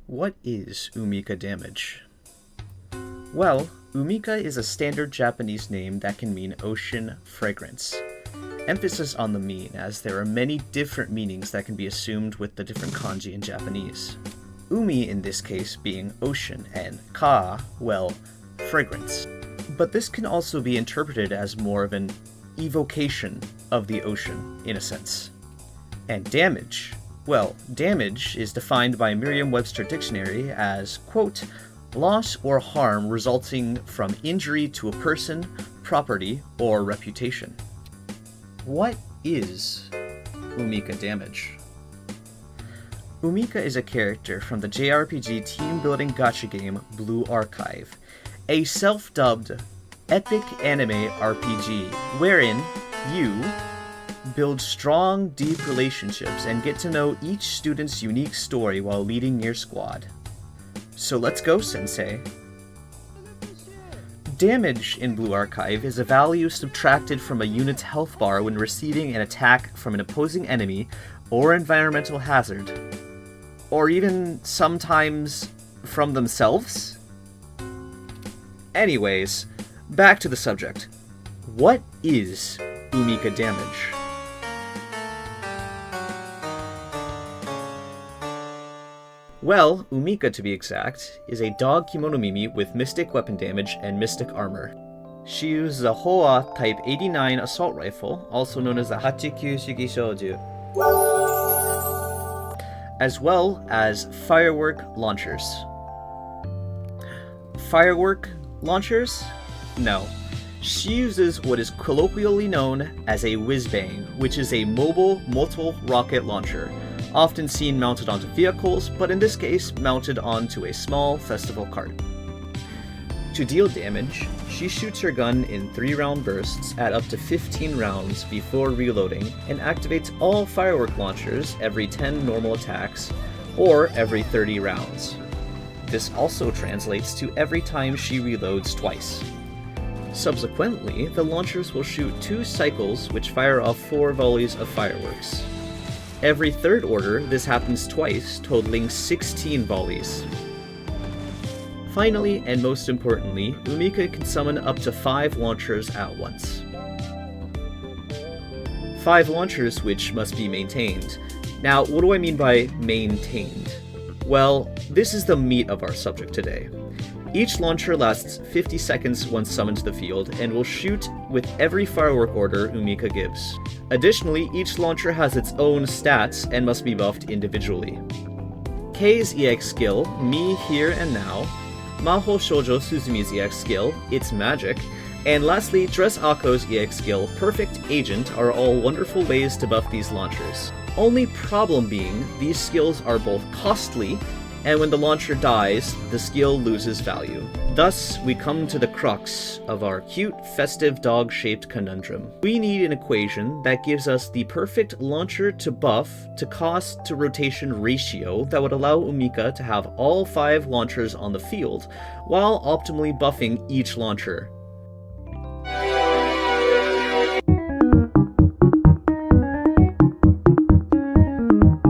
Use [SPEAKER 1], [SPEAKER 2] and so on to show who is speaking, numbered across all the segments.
[SPEAKER 1] What is Umika Damage? Well, Umika is a standard Japanese name that can mean ocean fragrance. Emphasis on the mean, as there are many different meanings that can be assumed with the different kanji in Japanese. Umi in this case being ocean, and ka, well, fragrance. But this can also be interpreted as more of an evocation of the ocean, in a sense. And damage. Well, damage is defined by Merriam-Webster Dictionary as, quote, loss or harm resulting from injury to a person, property, or reputation. What is Umika Damage? Umika is a character from the JRPG team-building gacha game Blue Archive, a self-dubbed epic anime RPG wherein you build strong, deep relationships and get to know each student's unique story while leading your squad. So let's go, Sensei. Damage in Blue Archive is a value subtracted from a unit's health bar when receiving an attack from an opposing enemy or environmental hazard. Or even sometimes from themselves? Anyways, back to the subject. What is Umika Damage? Well, Umika, to be exact, is a dog kimono mimi with mystic weapon damage and mystic armor. She uses a Howa Type 89 assault rifle, also known as the Hachikyū Shiki Shouju, as well as firework launchers. Firework launchers? No. She uses what is colloquially known as a whiz-bang, which is a mobile multiple rocket launcher, often seen mounted onto vehicles, but in this case mounted onto a small festival cart. To deal damage, she shoots her gun in 3-round bursts at up to 15 rounds before reloading, and activates all firework launchers every 10 normal attacks, or every 30 rounds. This also translates to every time she reloads twice. Subsequently, the launchers will shoot 2 cycles which fire off 4 volleys of fireworks. Every third order, this happens twice, totaling 16 volleys. Finally, and most importantly, Umika can summon up to 5 launchers at once. 5 launchers which must be maintained. Now, what do I mean by maintained? Well, this is the meat of our subject today. Each launcher lasts 50 seconds once summoned to the field, and will shoot with every firework order Umika gives. Additionally, each launcher has its own stats and must be buffed individually. Kei's EX skill, Me Here and Now, Maho Shoujo Suzumi's EX skill, It's Magic, and lastly, Dress Ako's EX skill, Perfect Agent, are all wonderful ways to buff these launchers. Only problem being, these skills are both costly, and when the launcher dies, the skill loses value. Thus, we come to the crux of our cute, festive dog-shaped conundrum. We need an equation that gives us the perfect launcher to buff to cost to rotation ratio that would allow Umika to have all 5 launchers on the field, while optimally buffing each launcher.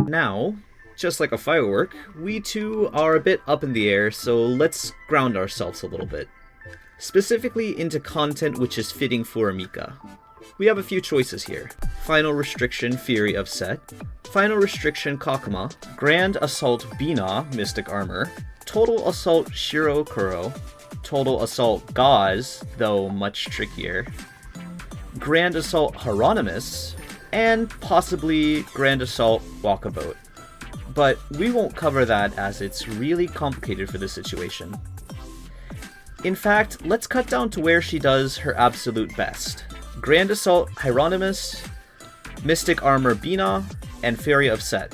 [SPEAKER 1] Now, just like a firework, we too are a bit up in the air, so let's ground ourselves a little bit. Specifically into content which is fitting for Umika. We have a few choices here. Final Restriction Fury of Set, Final Restriction Kakuma, Grand Assault Bina Mystic Armor, Total Assault Shiro Kuro, Total Assault Gauze, though much trickier, Grand Assault Hieronymus, and possibly Grand Assault Walkabout. But we won't cover that as it's really complicated for this situation. In fact, let's cut down to where she does her absolute best. Grand Assault Hieronymus, Mystic Armor Bina, and Fury of Set.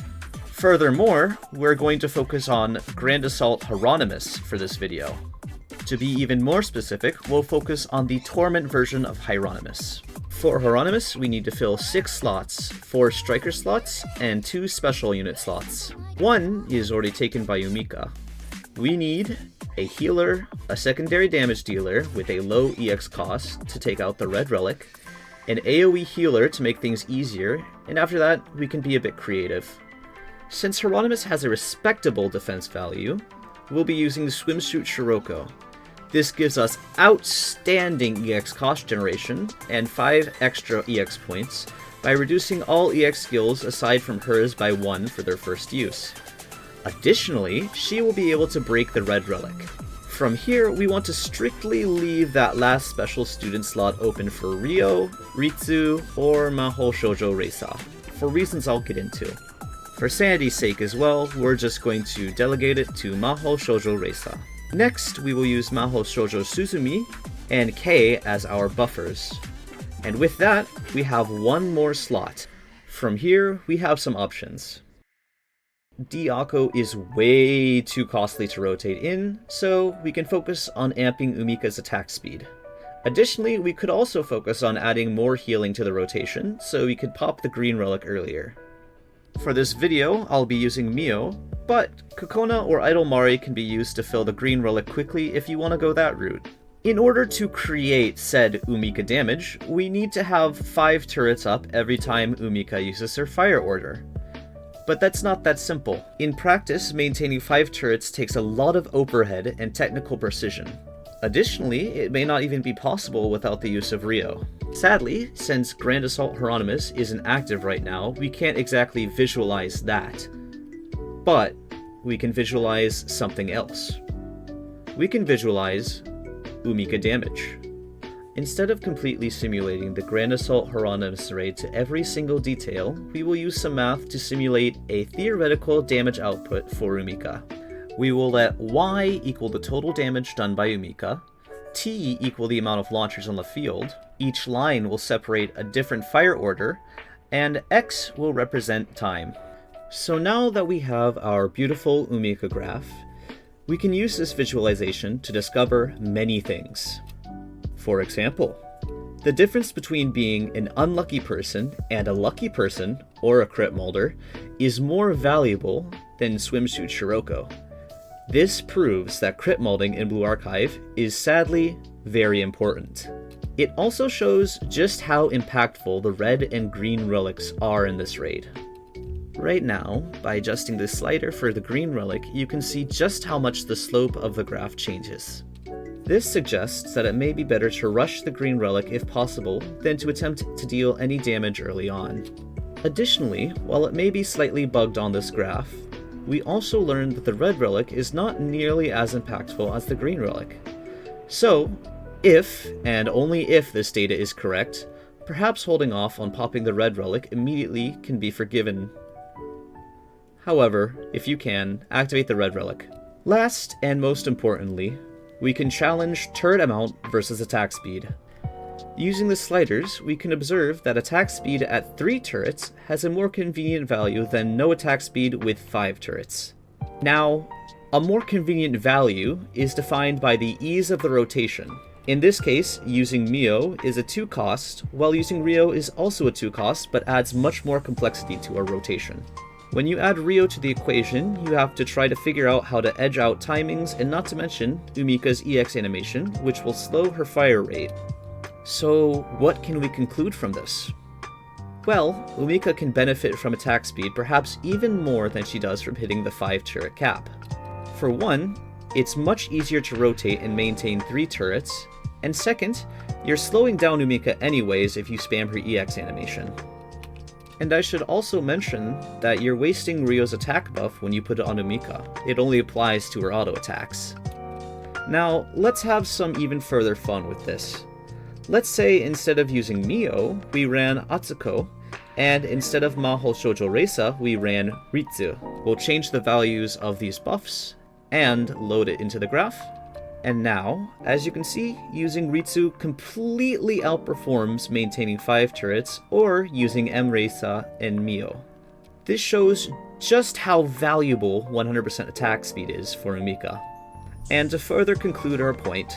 [SPEAKER 1] Furthermore, we're going to focus on Grand Assault Hieronymus for this video. To be even more specific, we'll focus on the Torment version of Hieronymus. For Hieronymus, we need to fill 6 slots, 4 striker slots, and 2 special unit slots. 1 is already taken by Umika. We need a healer, a secondary damage dealer with a low EX cost to take out the red relic, an AoE healer to make things easier, and after that, we can be a bit creative. Since Hieronymus has a respectable defense value, we'll be using Swimsuit Shiroko. This gives us outstanding EX cost generation and 5 extra EX points by reducing all EX skills aside from hers by 1 for their first use. Additionally, she will be able to break the red relic. From here, we want to strictly leave that last special student slot open for Ryo, Ritsu, or Mahou Shoujo Reisa, for reasons I'll get into. For sanity's sake as well, we're just going to delegate it to Mahou Shoujo Reisa. Next, we will use Mahou Shoujo Suzumi and Kei as our buffers. And with that, we have one more slot. From here, we have some options. Diako is way too costly to rotate in, so we can focus on amping Umika's attack speed. Additionally, we could also focus on adding more healing to the rotation, so we could pop the green relic earlier. For this video, I'll be using Mio, but Kokona or Idol Mari can be used to fill the green relic quickly if you want to go that route. In order to create said Umika Damage, we need to have 5 turrets up every time Umika uses her fire order. But that's not that simple. In practice, maintaining 5 turrets takes a lot of overhead and technical precision. Additionally, it may not even be possible without the use of Ryo. Sadly, since Grand Assault Hieronymus isn't active right now, we can't exactly visualize that. But we can visualize something else. We can visualize Umika Damage. Instead of completely simulating the Grand Assault Hieronymus raid to every single detail, we will use some math to simulate a theoretical damage output for Umika. We will let Y equal the total damage done by Umika, T equal the amount of launchers on the field, each line will separate a different fire order, and X will represent time. So now that we have our beautiful Umika graph, we can use this visualization to discover many things. For example, the difference between being an unlucky person and a lucky person, or a crit molder, is more valuable than Swimsuit Shiroko. This proves that crit molding in Blue Archive is sadly very important. It also shows just how impactful the red and green relics are in this raid. Right now, by adjusting the slider for the green relic, you can see just how much the slope of the graph changes. This suggests that it may be better to rush the green relic if possible than to attempt to deal any damage early on. Additionally, while it may be slightly bugged on this graph, we also learned that the red relic is not nearly as impactful as the green relic. So, if, and only if this data is correct, perhaps holding off on popping the red relic immediately can be forgiven. However, if you can, activate the red relic. Last, and most importantly, we can challenge turret amount versus attack speed. Using the sliders, we can observe that attack speed at 3 turrets has a more convenient value than no attack speed with 5 turrets. Now, a more convenient value is defined by the ease of the rotation. In this case, using Mio is a 2 cost, while using Ryo is also a 2 cost, but adds much more complexity to our rotation. When you add Ryo to the equation, you have to try to figure out how to edge out timings, and not to mention Umika's EX animation, which will slow her fire rate. So, what can we conclude from this? Well, Umika can benefit from attack speed perhaps even more than she does from hitting the 5 turret cap. For one, it's much easier to rotate and maintain 3 turrets, and second, you're slowing down Umika anyways if you spam her EX animation. And I should also mention that you're wasting Ryo's attack buff when you put it on Umika. It only applies to her auto attacks. Now, let's have some even further fun with this. Let's say instead of using Mio, we ran Atsuko, and instead of Mahou Shoujo Reisa, we ran Ritsu. We'll change the values of these buffs, and load it into the graph. And now, as you can see, using Ritsu completely outperforms maintaining 5 turrets, or using M Reisa and Mio. This shows just how valuable 100% attack speed is for Umika. And to further conclude our point,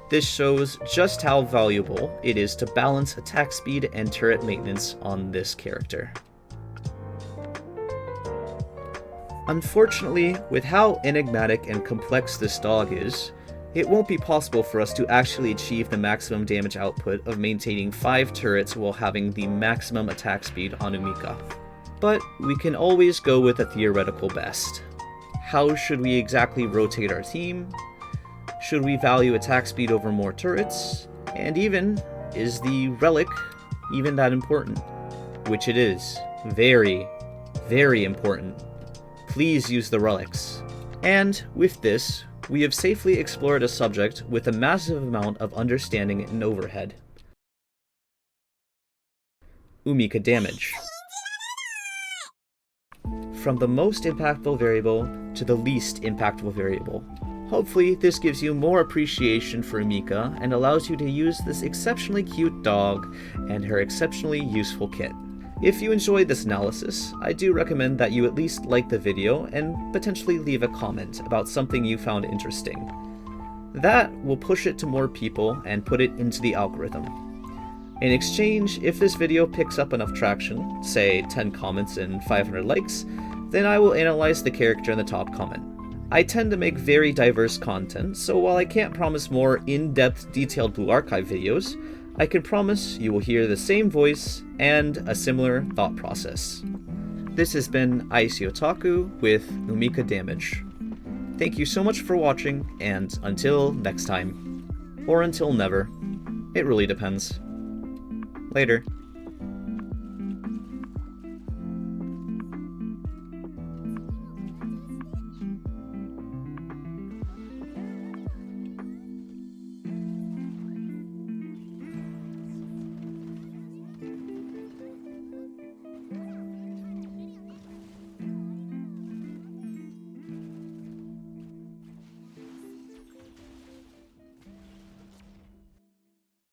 [SPEAKER 1] this shows just how valuable it is to balance attack speed and turret maintenance on this character. Unfortunately, with how enigmatic and complex this dog is, it won't be possible for us to actually achieve the maximum damage output of maintaining 5 turrets while having the maximum attack speed on Umika. but we can always go with a theoretical best. How should we exactly rotate our team? Should we value attack speed over more turrets? And even, is the relic even that important? Which it is. Very, very important. Please use the relics. And with this, we have safely explored a subject with a massive amount of understanding and overhead. Umika Damage. From the most impactful variable to the least impactful variable. Hopefully, this gives you more appreciation for Umika and allows you to use this exceptionally cute dog and her exceptionally useful kit. If you enjoyed this analysis, I do recommend that you at least like the video and potentially leave a comment about something you found interesting. That will push it to more people and put it into the algorithm. In exchange, if this video picks up enough traction, say 10 comments and 500 likes, then I will analyze the character in the top comment. I tend to make very diverse content, so while I can't promise more in-depth detailed Blue Archive videos, I can promise you will hear the same voice and a similar thought process. This has been Icy Otaku with Umika Damage. Thank you so much for watching, and until next time. Or until never. It really depends. Later.